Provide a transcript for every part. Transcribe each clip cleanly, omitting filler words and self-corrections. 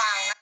บางนะ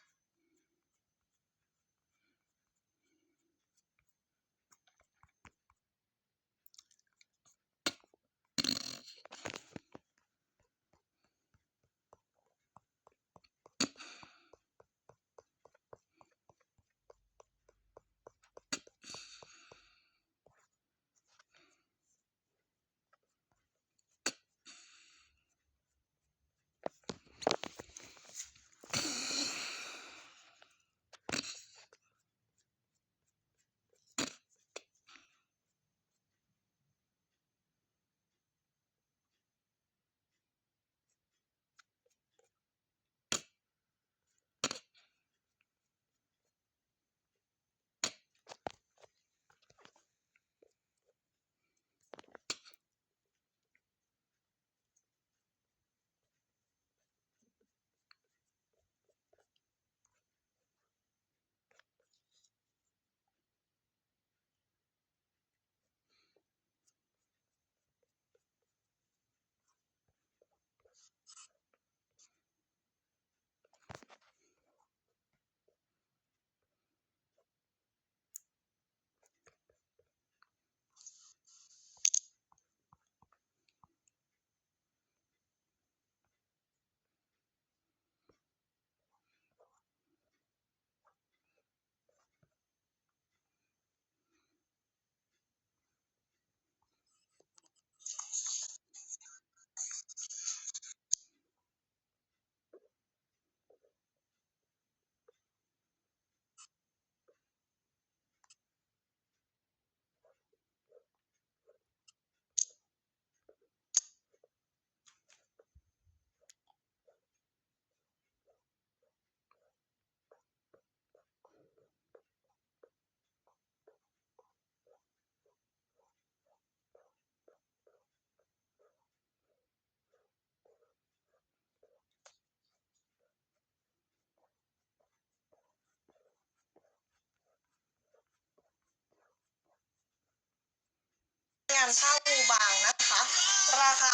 งานผ้าปูบางนะคะราคา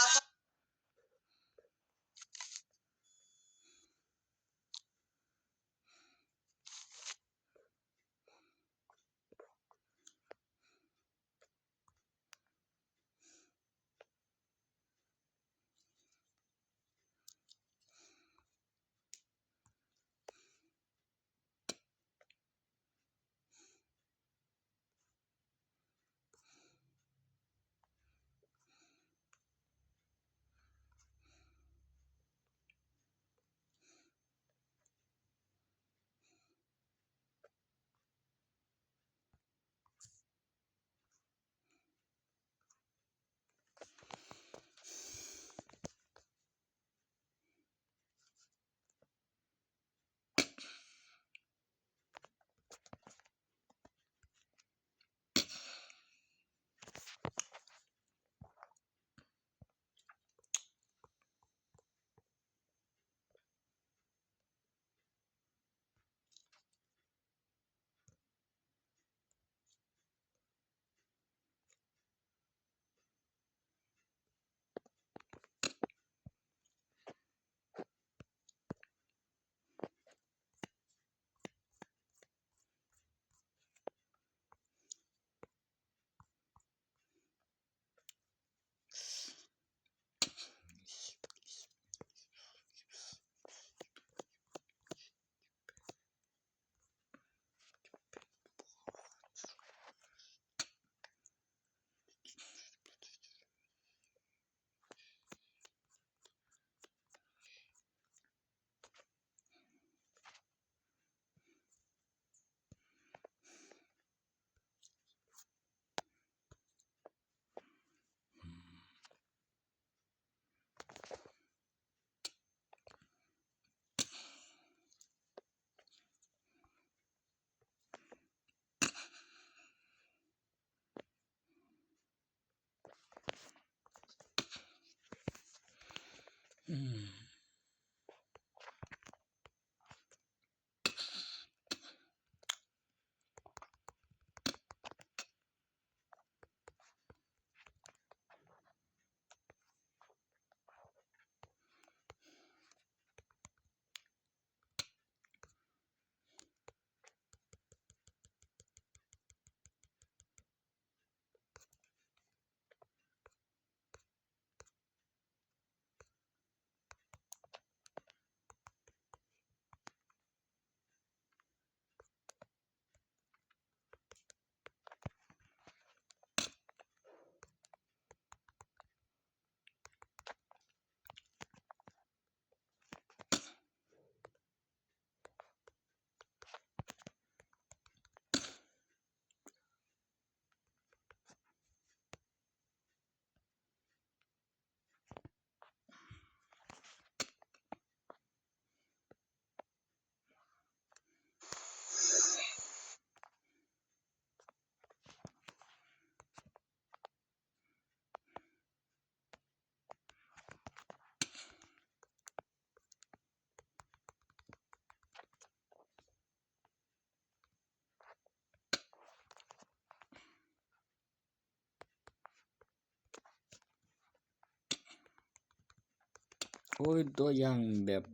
อ้ยตัวอย่างแบบ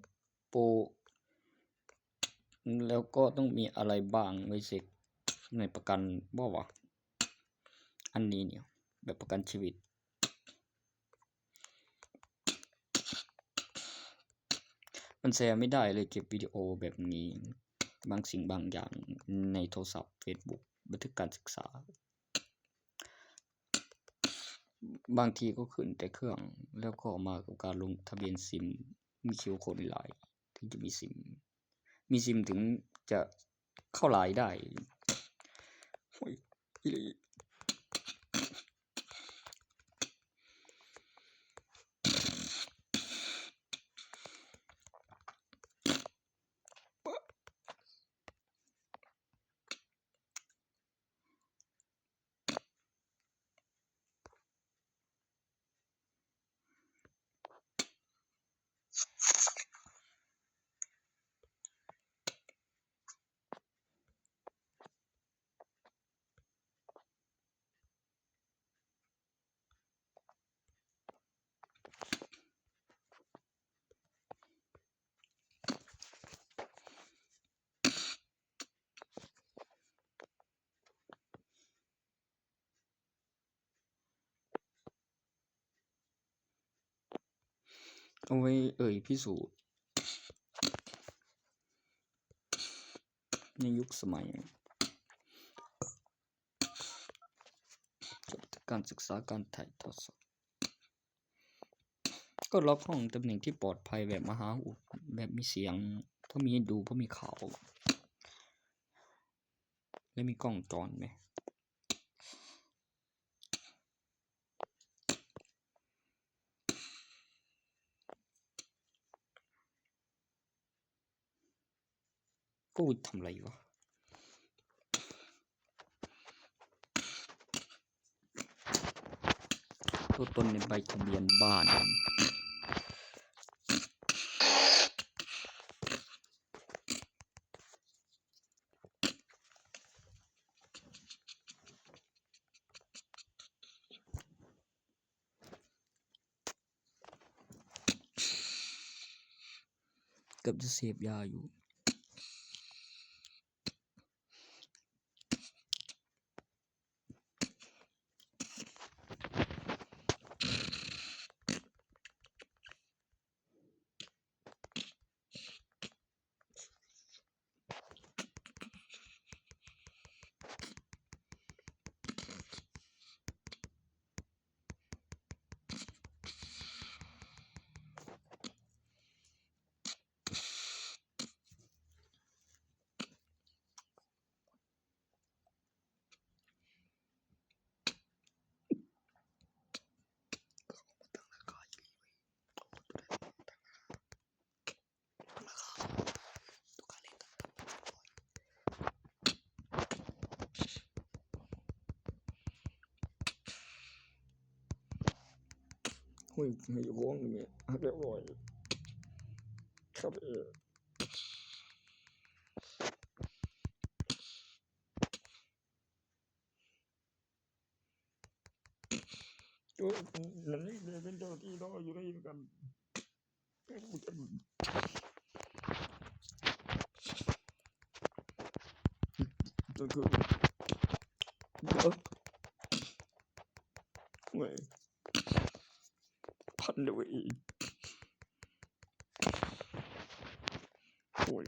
โปรแล้วก็ต้องมีอะไรบ้างไว้เสกในประกันบ่วะอันนี้เนี่ยแบบประกันชีวิตมันแชร์ไม่ได้เลยเก็บวิดีโอแบบนี้บางสิ่งบางอย่างในโทรศัพท์ Facebook บันทึกการศึกษาบางทีก็ขึ้นแต่เครื่องแล้วก็มากับการลงทะเบียนซิมมีคิวโคดไลน์ถึงจะมีซิมถึงจะเข้าไลน์ได้โอ้ยเอาไว้พิสูจน์ในยุคสมัยการศึกษาการถ่ายทอดสดก็ล็อกห้องตำแหน่งที่ปลอดภัยแบบมหาอุดแบบมีเสียงเพราะมีให้ดูเพราะมีข่าวและมีกล้องจรไหมกูทำอะไรวะตัวตนในใบทะเบียนบ้านเกือบจะเสพยาอยู่เฮ้ยไม่ร้องเนี่ยเรียบร้อยครับนั่นนี่เป็นเจ้าที่รออยู่ได้กันก็คือเว้ยพันเดียวอีกโอ้ย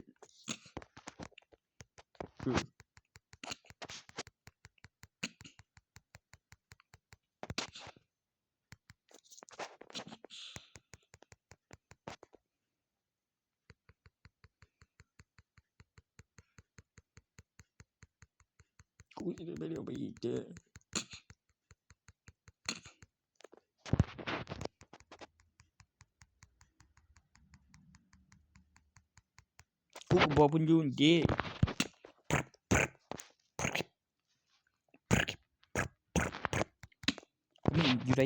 กูจะได้ไปเร็วไปอีกเจ้กูบอกพุ่นยุ่นเจ้นี่อยู่ไร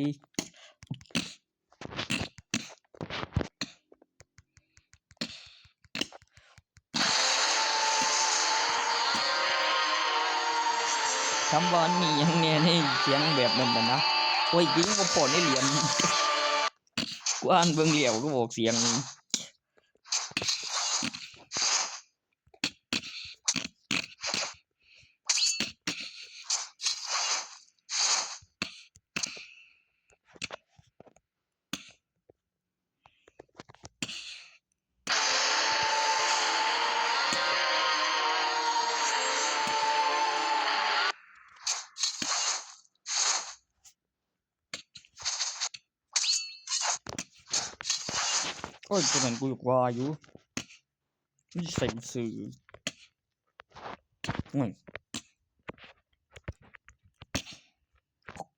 คำว่านี่ยังเนี่ยนี่เสียงแบบนั้นนะโอ้ยยิงก็พอในเหรียญ กูอ่านเบิ่งเหลียวก็บอกเสียงโอ้ยตอนนั้นกูอยากว่าอยู่นี่ใส่สื่อโอ้ย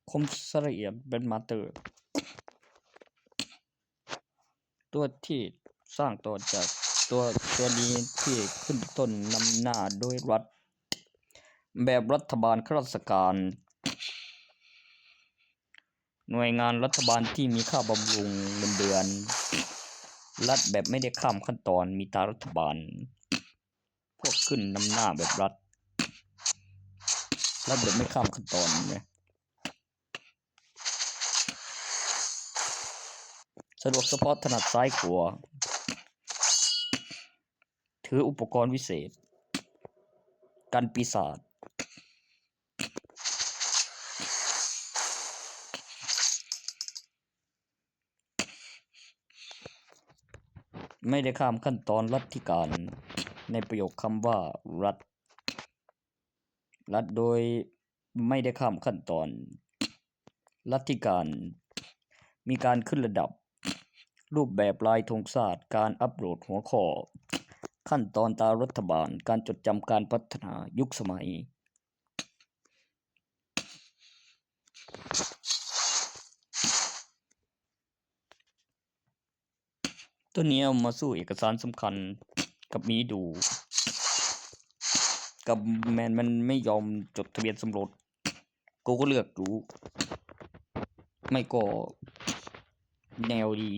คมสระเอียดเป็นมาเตอร์ ตัวที่สร้างต่อจากตัวนี้ที่ขึ้นต้นนำหน้าโดยรัฐแบบรัฐบาลข้าราชการ หน่วยงานรัฐบาลที่มีค่าบำรุงเงินเดือนรัฐแบบไม่ได้ข้ามขั้นตอนมีตารัฐบาล พวกขึ้นนำหน้าแบบรัฐแบบไม่ข้ามขั้นตอนเนี่ยสะดวกเฉพาะถนัดซ้ายขวาถืออุปกรณ์วิเศษกันปีศาจไม่ได้ข้ามขั้นตอนรัฐการในประโยคคำว่ารัฐโดยไม่ได้ข้ามขั้นตอนรัฐการมีการขึ้นระดับรูปแบบลายธงชาติการอัปโหลดหัวข้อขั้นตอนตามรัฐบาลการจดจำการพัฒนายุคสมัยตัวนี้เอามาสู้เอกสารสำคัญกับมีดูกับแมนมันไม่ยอมจดทะเบียนสมรสกูก็เลือกดูไม่ก็แนวดี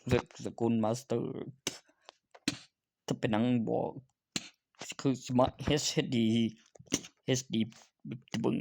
เลือกสกุลมาสเตอร์ถ้าเป็นหนังบอกคือสมาร์ท HD บึง